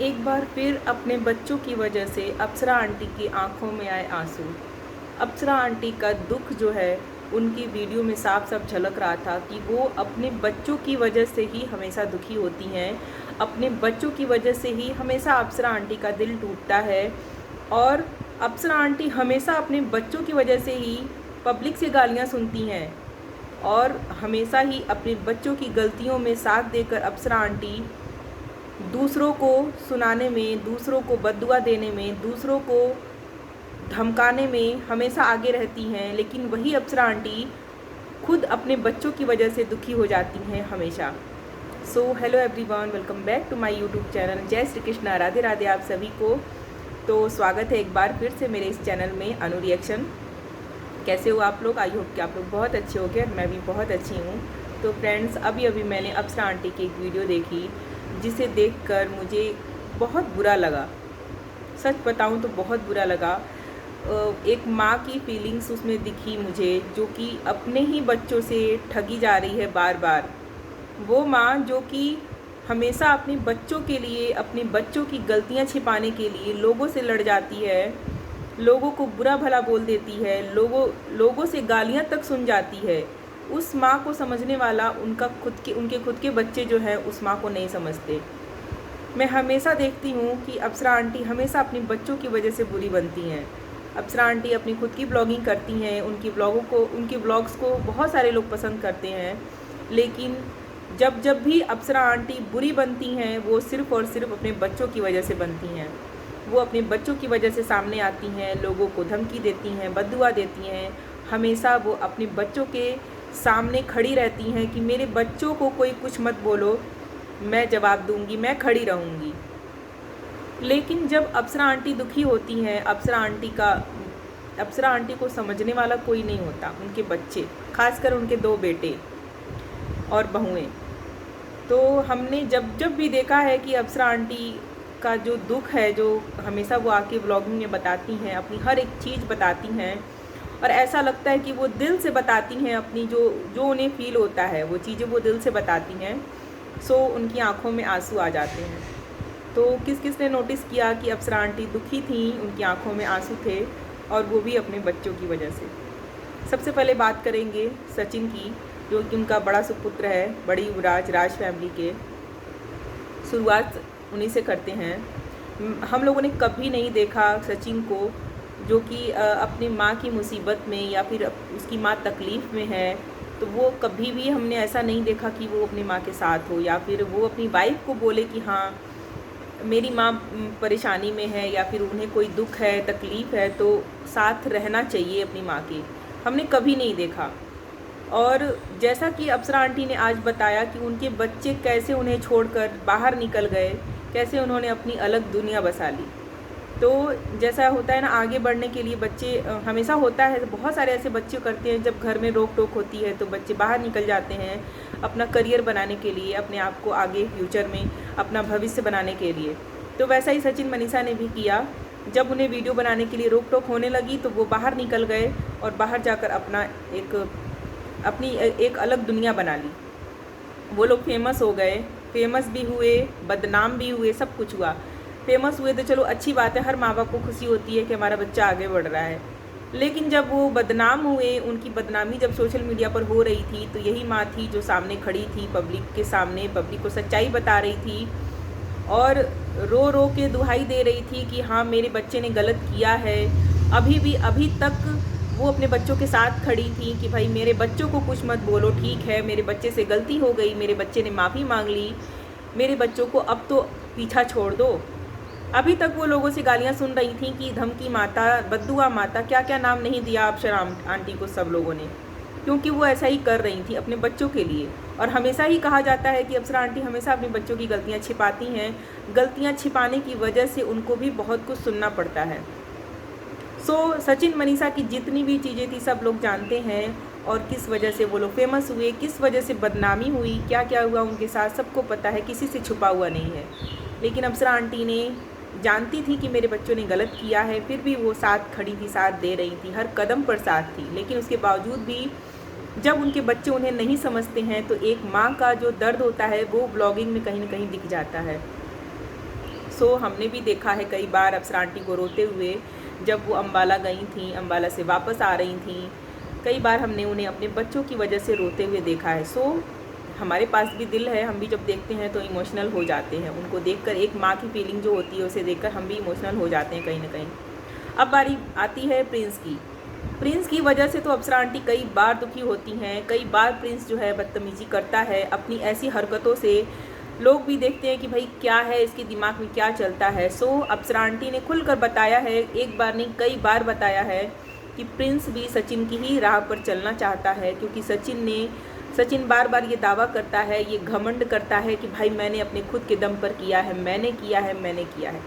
एक बार फिर अपने बच्चों की वजह से अप्सरा आंटी की आंखों में आए आंसू। अप्सरा आंटी का दुख जो है उनकी वीडियो में साफ साफ झलक रहा था कि वो अपने बच्चों की वजह से ही हमेशा दुखी होती हैं। अपने बच्चों की वजह से ही हमेशा अप्सरा आंटी का दिल टूटता है। और अप्सरा आंटी हमेशा अपने बच्चों की वजह से ही पब्लिक से गालियाँ सुनती हैं और हमेशा ही अपने बच्चों की गलतियों में साथ देकर अप्सरा आंटी दूसरों को सुनाने में, दूसरों को बद्दुआ देने में, दूसरों को धमकाने में हमेशा आगे रहती हैं। लेकिन वही अप्सरा आंटी खुद अपने बच्चों की वजह से दुखी हो जाती हैं हमेशा। So hello everyone, welcome back to my YouTube channel. जय श्री कृष्णा, राधे राधे आप सभी को। तो स्वागत है एक बार फिर से मेरे इस चैनल में अनु रिएक्शन। कैसे हो आप लोग? आई होप कि आप लोग बहुत अच्छे हो गए। मैं भी बहुत अच्छी हूँ। तो फ्रेंड्स, अभी मैंने अप्सरा आंटी की एक वीडियो देखी जिसे देखकर मुझे बहुत बुरा लगा। सच बताऊं तो बहुत बुरा लगा। एक माँ की फीलिंग्स उसमें दिखी मुझे, जो कि अपने ही बच्चों से ठगी जा रही है बार बार। वो माँ जो कि हमेशा अपने बच्चों के लिए, अपने बच्चों की गलतियाँ छिपाने के लिए लोगों से लड़ जाती है, लोगों को बुरा भला बोल देती है, लोगों से गालियाँ तक सुन जाती है। उस माँ को समझने वाला उनके खुद के बच्चे जो हैं उस माँ को नहीं समझते। मैं हमेशा देखती हूँ कि अप्सरा आंटी हमेशा अपने बच्चों की वजह से बुरी बनती हैं। अप्सरा आंटी अपनी खुद की ब्लॉगिंग करती हैं, उनके ब्लॉग्स को बहुत सारे लोग पसंद करते हैं। लेकिन जब भी अप्सरा आंटी बुरी बनती हैं वो सिर्फ़ और सिर्फ अपने बच्चों की वजह से बनती हैं। वो अपने बच्चों की वजह से सामने आती हैं, लोगों को धमकी देती हैं, बद्दुआ देती हैं। हमेशा वो अपने बच्चों के सामने खड़ी रहती हैं कि मेरे बच्चों को कोई कुछ मत बोलो, मैं जवाब दूंगी, मैं खड़ी रहूंगी। लेकिन जब अप्सरा आंटी दुखी होती हैं, अप्सरा आंटी को समझने वाला कोई नहीं होता। उनके बच्चे, खासकर उनके 2 बेटे और बहुएं। तो हमने जब भी देखा है कि अप्सरा आंटी का जो दुख है, जो हमेशा वो आके व्लॉगिंग में बताती हैं, अपनी हर एक चीज़ बताती हैं और ऐसा लगता है कि वो दिल से बताती हैं अपनी जो उन्हें फ़ील होता है, वो चीज़ें वो दिल से बताती हैं। सो उनकी आंखों में आंसू आ जाते हैं। तो किस ने नोटिस किया कि अप्सरा आंटी दुखी थी, उनकी आंखों में आंसू थे, और वो भी अपने बच्चों की वजह से। सबसे पहले बात करेंगे सचिन की, जो कि उनका बड़ा सुपुत्र है, बड़ी राज फैमिली के। शुरुआत उन्हीं से करते हैं। हम लोगों ने कभी नहीं देखा सचिन को जो कि अपनी माँ की मुसीबत में या फिर उसकी माँ तकलीफ़ में है, तो वो कभी भी हमने ऐसा नहीं देखा कि वो अपनी माँ के साथ हो, या फिर वो अपनी वाइफ को बोले कि हाँ मेरी माँ परेशानी में है या फिर उन्हें कोई दुख है, तकलीफ़ है, तो साथ रहना चाहिए अपनी माँ के। हमने कभी नहीं देखा। और जैसा कि अप्सरा आंटी ने आज बताया कि उनके बच्चे कैसे उन्हें छोड़कर बाहर निकल गए, कैसे उन्होंने अपनी अलग दुनिया बसा ली। तो जैसा होता है ना, आगे बढ़ने के लिए बच्चे हमेशा होता है, बहुत सारे ऐसे बच्चे करते हैं, जब घर में रोक टोक होती है तो बच्चे बाहर निकल जाते हैं अपना करियर बनाने के लिए, अपने आप को आगे फ्यूचर में अपना भविष्य बनाने के लिए। तो वैसा ही सचिन मनीषा ने भी किया। जब उन्हें वीडियो बनाने के लिए रोक टोक होने लगी तो वो बाहर निकल गए और बाहर जाकर अपनी एक अलग दुनिया बना ली। वो लोग फेमस हो गए, फेमस भी हुए, बदनाम भी हुए, सब कुछ हुआ। फेमस हुए तो चलो अच्छी बात है, हर माँ बाप को खुशी होती है कि हमारा बच्चा आगे बढ़ रहा है। लेकिन जब वो बदनाम हुए, उनकी बदनामी जब सोशल मीडिया पर हो रही थी, तो यही माँ थी जो सामने खड़ी थी पब्लिक के सामने, पब्लिक को सच्चाई बता रही थी और रो रो के दुहाई दे रही थी कि हाँ मेरे बच्चे ने गलत किया है। अभी तक वो अपने बच्चों के साथ खड़ी थी कि भाई मेरे बच्चों को कुछ मत बोलो, ठीक है मेरे बच्चे से गलती हो गई, मेरे बच्चे ने माफ़ी मांग ली, मेरे बच्चों को अब तो पीछा छोड़ दो। अभी तक वो लोगों से गालियाँ सुन रही थी कि धमकी माता, बद्दुआ माता, क्या क्या नाम नहीं दिया अप्सरा आंटी को सब लोगों ने, क्योंकि वो ऐसा ही कर रही थी अपने बच्चों के लिए। और हमेशा ही कहा जाता है कि अप्सरा आंटी हमेशा अपने बच्चों की गलतियाँ छिपाती हैं। गलतियाँ छिपाने की वजह से उनको भी बहुत कुछ सुनना पड़ता है। सो सचिन मनीषा की जितनी भी चीज़ें थी सब लोग जानते हैं, और किस वजह से वो लोग फेमस हुए, किस वजह से बदनामी हुई, क्या क्या हुआ उनके साथ, सबको पता है, किसी से छुपा हुआ नहीं है। लेकिन अप्सरा आंटी ने जानती थी कि मेरे बच्चों ने गलत किया है, फिर भी वो साथ खड़ी थी, साथ दे रही थी, हर कदम पर साथ थी। लेकिन उसके बावजूद भी जब उनके बच्चे उन्हें नहीं समझते हैं तो एक माँ का जो दर्द होता है वो ब्लॉगिंग में कहीं ना कहीं दिख जाता है। सो हमने भी देखा है कई बार अप्सरा आंटी को रोते हुए, जब वो अम्बाला गई थी, अम्बाला से वापस आ रही थी। कई बार हमने उन्हें अपने बच्चों की वजह से रोते हुए देखा है। सो हमारे पास भी दिल है, हम भी जब देखते हैं तो इमोशनल हो जाते हैं। उनको देखकर एक माँ की फीलिंग जो होती है उसे देखकर हम भी इमोशनल हो जाते हैं कहीं ना कहीं। अब बारी आती है प्रिंस की। प्रिंस की वजह से तो अप्सरा आंटी कई बार दुखी होती हैं। कई बार प्रिंस जो है बदतमीज़ी करता है अपनी ऐसी हरकतों से। लोग भी देखते हैं कि भाई क्या है, इसके दिमाग में क्या चलता है। सो अप्सरा आंटी ने खुलकर बताया है, एक बार नहीं कई बार बताया है कि प्रिंस भी सचिन की ही राह पर चलना चाहता है, क्योंकि सचिन बार बार ये दावा करता है, ये घमंड करता है कि भाई मैंने अपने खुद के दम पर किया है, मैंने किया है।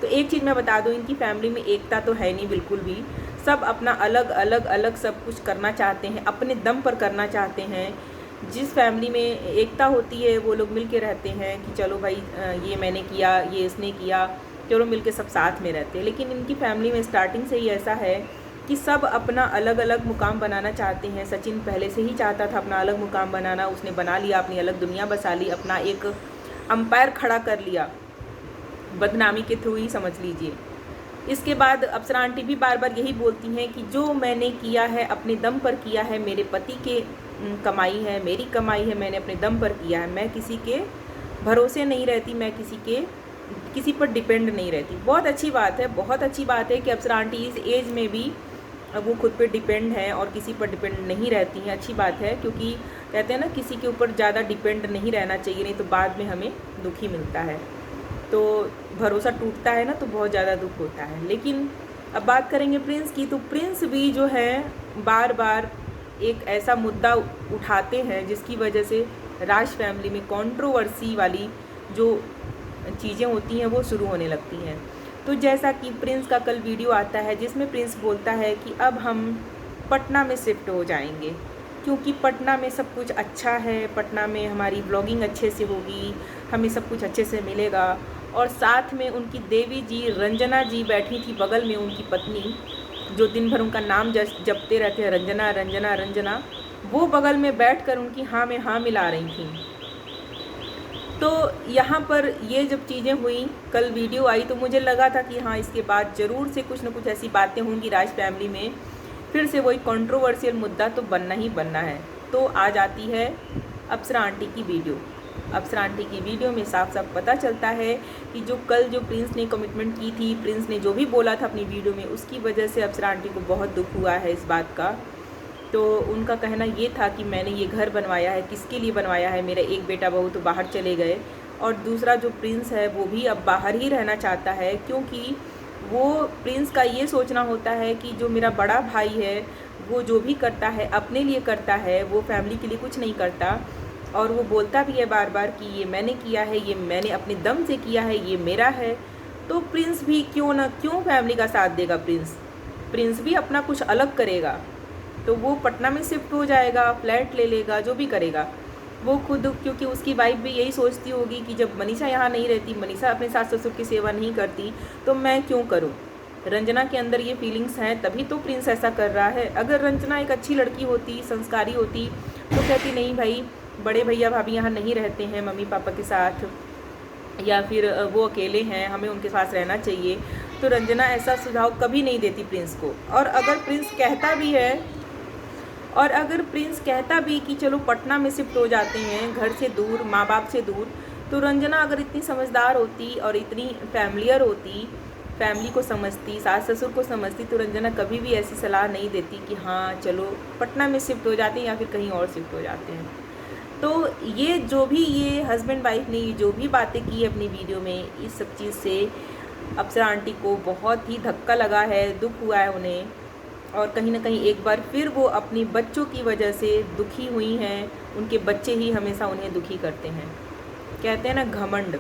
तो एक चीज़ मैं बता दूं, इनकी फैमिली में एकता तो है नहीं बिल्कुल भी। सब अपना अलग सब कुछ करना चाहते हैं, अपने दम पर करना चाहते हैं। जिस फैमिली में एकता होती है वो लोग मिल के रहते हैं कि चलो भाई ये मैंने किया, ये इसने किया, चलो मिल के सब साथ में रहते हैं। लेकिन इनकी फैमिली में स्टार्टिंग से ही ऐसा है कि सब अपना अलग मुकाम बनाना चाहते हैं। सचिन पहले से ही चाहता था अपना अलग मुकाम बनाना, उसने बना लिया, अपनी अलग दुनिया बसा ली, अपना एक अंपायर खड़ा कर लिया, बदनामी के थ्रू ही समझ लीजिए। इसके बाद अप्सरा आंटी भी बार बार यही बोलती हैं कि जो मैंने किया है अपने दम पर किया है, मेरे पति के कमाई है, मेरी कमाई है, मैंने अपने दम पर किया है, मैं किसी के भरोसे नहीं रहती, मैं किसी पर डिपेंड नहीं रहती। बहुत अच्छी बात है, बहुत अच्छी बात है कि अप्सरा आंटी इस एज में भी वो खुद पे डिपेंड है और किसी पर डिपेंड नहीं रहती हैं। अच्छी बात है, क्योंकि कहते हैं ना किसी के ऊपर ज़्यादा डिपेंड नहीं रहना चाहिए, नहीं तो बाद में हमें दुख ही मिलता है। तो भरोसा टूटता है ना तो बहुत ज़्यादा दुख होता है। लेकिन अब बात करेंगे प्रिंस की, तो प्रिंस भी जो है बार बार एक ऐसा मुद्दा उठाते हैं जिसकी वजह से राज फैमिली में कंट्रोवर्सी वाली जो चीज़ें होती हैं वो शुरू होने लगती हैं। तो जैसा कि प्रिंस का कल वीडियो आता है जिसमें प्रिंस बोलता है कि अब हम पटना में शिफ्ट हो जाएंगे, क्योंकि पटना में सब कुछ अच्छा है, पटना में हमारी ब्लॉगिंग अच्छे से होगी, हमें सब कुछ अच्छे से मिलेगा। और साथ में उनकी देवी जी रंजना जी बैठी थी बगल में, उनकी पत्नी जो दिन भर उनका नाम जपते रहते हैं, रंजना रंजना रंजना, वो बगल में बैठकर उनकी हाँ में हाँ मिला रही थी। तो यहाँ पर ये जब चीज़ें हुई, कल वीडियो आई, तो मुझे लगा था कि हाँ इसके बाद ज़रूर से कुछ ना कुछ ऐसी बातें होंगी राज फैमिली में, फिर से वही कंट्रोवर्शियल मुद्दा तो बनना ही बनना है। तो आ जाती है अप्सरा आंटी की वीडियो। अप्सरा आंटी की वीडियो में साफ साफ पता चलता है कि जो कल जो प्रिंस ने कमिटमेंट की थी, प्रिंस ने जो भी बोला था अपनी वीडियो में, उसकी वजह से अप्सरा आंटी को बहुत दुख हुआ है इस बात का। तो उनका कहना ये था कि मैंने ये घर बनवाया है, किसके लिए बनवाया है, मेरा एक बेटा बहू तो बाहर चले गए, और दूसरा जो प्रिंस है वो भी अब बाहर ही रहना चाहता है, क्योंकि वो प्रिंस का ये सोचना होता है कि जो मेरा बड़ा भाई है वो जो भी करता है अपने लिए करता है, वो फैमिली के लिए कुछ नहीं करता। और वो बोलता भी है बार बार कि ये मैंने किया है, ये मैंने अपने दम से किया है, ये मेरा है। तो प्रिंस भी क्यों फैमिली का साथ देगा, प्रिंस भी अपना कुछ अलग करेगा। तो वो पटना में शिफ्ट हो जाएगा, फ्लैट ले लेगा, जो भी करेगा वो खुद, क्योंकि उसकी वाइफ भी यही सोचती होगी कि जब मनीषा यहाँ नहीं रहती, मनीषा अपने सास ससुर की सेवा नहीं करती, तो मैं क्यों करूँ। रंजना के अंदर ये फीलिंग्स हैं, तभी तो प्रिंस ऐसा कर रहा है। अगर रंजना एक अच्छी लड़की होती, संस्कारी होती, तो कहती नहीं भाई बड़े भैया भाभी यहाँ नहीं रहते हैं मम्मी पापा के साथ, या फिर वो अकेले हैं, हमें उनके पास रहना चाहिए। तो रंजना ऐसा सुझाव कभी नहीं देती प्रिंस को। और अगर प्रिंस कहता भी कि चलो पटना में शिफ्ट हो जाते हैं, घर से दूर, माँ बाप से दूर, तो रंजना अगर इतनी समझदार होती और इतनी फैमिलियर होती, फैमिली को समझती, सास ससुर को समझती, तो रंजना कभी भी ऐसी सलाह नहीं देती कि हाँ चलो पटना में शिफ्ट हो जाते हैं या फिर कहीं और शिफ्ट हो जाते हैं। तो ये जो भी ये हस्बैंड वाइफ ने जो भी बातें की अपनी वीडियो में, इस सब चीज़ से अप्सरा आंटी को बहुत ही धक्का लगा है, दुख हुआ है उन्हें। और कहीं ना कहीं एक बार फिर वो अपनी बच्चों की वजह से दुखी हुई हैं। उनके बच्चे ही हमेशा उन्हें दुखी करते हैं। कहते हैं ना घमंड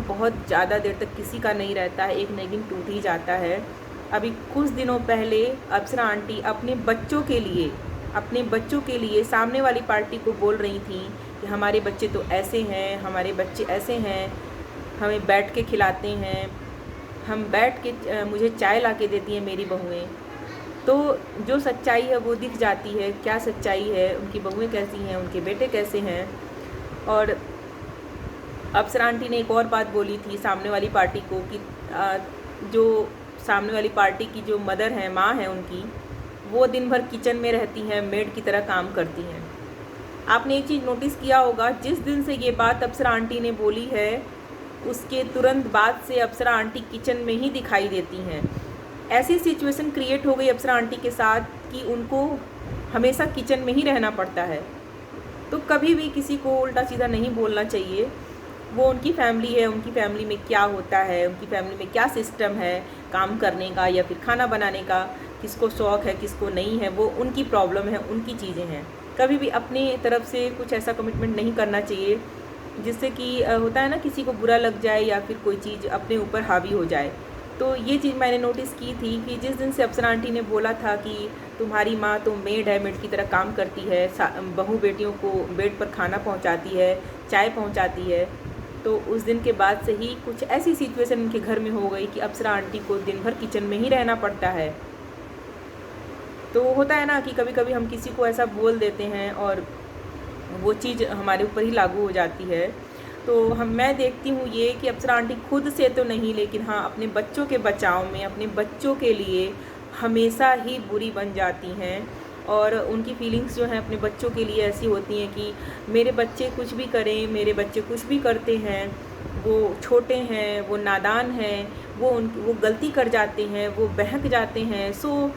बहुत ज़्यादा देर तक किसी का नहीं रहता है, एक न एक दिन टूट ही जाता है। अभी कुछ दिनों पहले अप्सरा आंटी अपने बच्चों के लिए सामने वाली पार्टी को बोल रही थी कि हमारे बच्चे तो ऐसे हैं, हमारे बच्चे ऐसे हैं, हमें बैठ के खिलाते हैं, मुझे चाय ला के देती हैं मेरी बहुएँ। तो जो सच्चाई है वो दिख जाती है, क्या सच्चाई है, उनकी बहुएँ कैसी हैं, उनके बेटे कैसे हैं। और अप्सरा आंटी ने एक और बात बोली थी सामने वाली पार्टी को कि जो सामने वाली पार्टी की जो मदर हैं, माँ हैं उनकी, वो दिन भर किचन में रहती हैं, मेड की तरह काम करती हैं। आपने एक चीज़ नोटिस किया होगा, जिस दिन से ये बात अप्सरा आंटी ने बोली है उसके तुरंत बाद से अप्सरा आंटी किचन में ही दिखाई देती हैं। ऐसी सिचुएशन क्रिएट हो गई अप्सरा आंटी के साथ कि उनको हमेशा किचन में ही रहना पड़ता है। तो कभी भी किसी को उल्टा सीधा नहीं बोलना चाहिए। वो उनकी फैमिली है, उनकी फैमिली में क्या होता है, उनकी फैमिली में क्या सिस्टम है काम करने का या फिर खाना बनाने का, किसको शौक़ है किसको नहीं है, वो उनकी प्रॉब्लम है, उनकी चीज़ें हैं। कभी भी अपनी तरफ से कुछ ऐसा कमिटमेंट नहीं करना चाहिए जिससे कि होता है ना, किसी को बुरा लग जाए या फिर कोई चीज़ अपने ऊपर हावी हो जाए। तो ये चीज़ मैंने नोटिस की थी कि जिस दिन से अप्सरा आंटी ने बोला था कि तुम्हारी माँ तो मेड है, मेड की तरह काम करती है, बहू बेटियों को बेड पर खाना पहुँचाती है, चाय पहुँचाती है, तो उस दिन के बाद से ही कुछ ऐसी सिचुएशन उनके घर में हो गई कि अप्सरा आंटी को दिन भर किचन में ही रहना पड़ता है। तो होता है ना कि कभी कभी हम किसी को ऐसा बोल देते हैं और वो चीज़ हमारे ऊपर ही लागू हो जाती है। तो मैं देखती हूँ ये कि अप्सरा आंटी खुद से तो नहीं, लेकिन हाँ अपने बच्चों के बचाव में, अपने बच्चों के लिए हमेशा ही बुरी बन जाती हैं। और उनकी फीलिंग्स जो हैं अपने बच्चों के लिए ऐसी होती हैं कि मेरे बच्चे कुछ भी करें, मेरे बच्चे कुछ भी करते हैं, वो छोटे हैं, वो नादान हैं, वो गलती कर जाते हैं, वो बहक जाते हैं, सो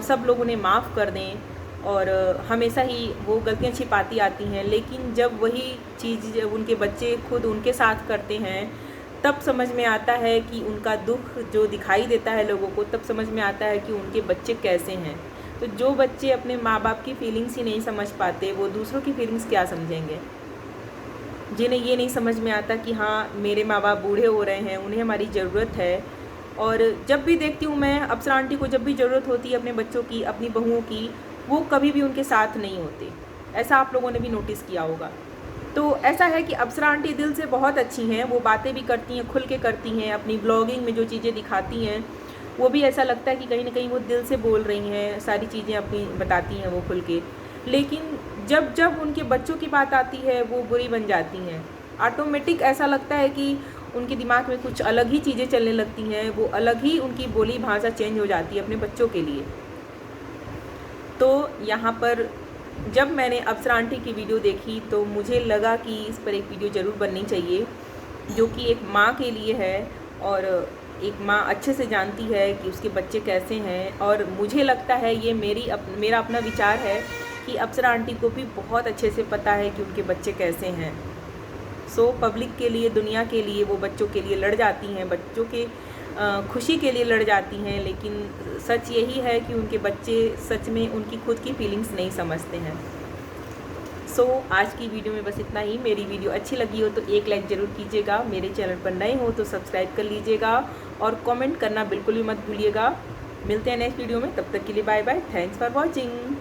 सब लोग उन्हें माफ़ कर दें। और हमेशा ही वो गलतियाँ छिपाती आती हैं। लेकिन जब वही चीज़ जब उनके बच्चे खुद उनके साथ करते हैं, तब समझ में आता है कि उनका दुख जो दिखाई देता है लोगों को, तब समझ में आता है कि उनके बच्चे कैसे हैं। तो जो बच्चे अपने माँ बाप की फीलिंग्स ही नहीं समझ पाते, वो दूसरों की फीलिंग्स क्या समझेंगे। जिन्हें ये नहीं समझ में आता कि हाँ मेरे माँ बाप बूढ़े हो रहे हैं, उन्हें हमारी ज़रूरत है। और जब भी देखती हूँ मैं अप्सरा आंटी को, जब भी ज़रूरत होती है अपने बच्चों की, अपनी बहुओं की, वो कभी भी उनके साथ नहीं होते। ऐसा आप लोगों ने भी नोटिस किया होगा। तो ऐसा है कि अप्सरा आंटी दिल से बहुत अच्छी हैं, वो बातें भी करती हैं, खुल के करती हैं, अपनी ब्लॉगिंग में जो चीज़ें दिखाती हैं वो भी ऐसा लगता है कि कहीं ना कहीं वो दिल से बोल रही हैं, सारी चीज़ें अपनी बताती हैं वो खुल के। लेकिन जब जब उनके बच्चों की बात आती है वो बुरी बन जाती हैं। ऑटोमेटिक ऐसा लगता है कि उनके दिमाग में कुछ अलग ही चीज़ें चलने लगती हैं, वो अलग ही उनकी बोली भाषा चेंज हो जाती है अपने बच्चों के लिए। तो यहाँ पर जब मैंने अप्सरा आंटी की वीडियो देखी तो मुझे लगा कि इस पर एक वीडियो ज़रूर बननी चाहिए, जो कि एक माँ के लिए है। और एक माँ अच्छे से जानती है कि उसके बच्चे कैसे हैं। और मुझे लगता है ये मेरा अपना विचार है कि अप्सरा आंटी को भी बहुत अच्छे से पता है कि उनके बच्चे कैसे हैं। सो पब्लिक के लिए, दुनिया के लिए वो बच्चों के लिए लड़ जाती हैं, बच्चों के खुशी के लिए लड़ जाती हैं। लेकिन सच यही है कि उनके बच्चे सच में उनकी खुद की फीलिंग्स नहीं समझते हैं। सो आज की वीडियो में बस इतना ही। मेरी वीडियो अच्छी लगी हो तो एक लाइक ज़रूर कीजिएगा, मेरे चैनल पर नए हो तो सब्सक्राइब कर लीजिएगा और कमेंट करना बिल्कुल भी मत भूलिएगा। मिलते हैं नेक्स्ट वीडियो में, तब तक के लिए bye bye. Thanks for watching.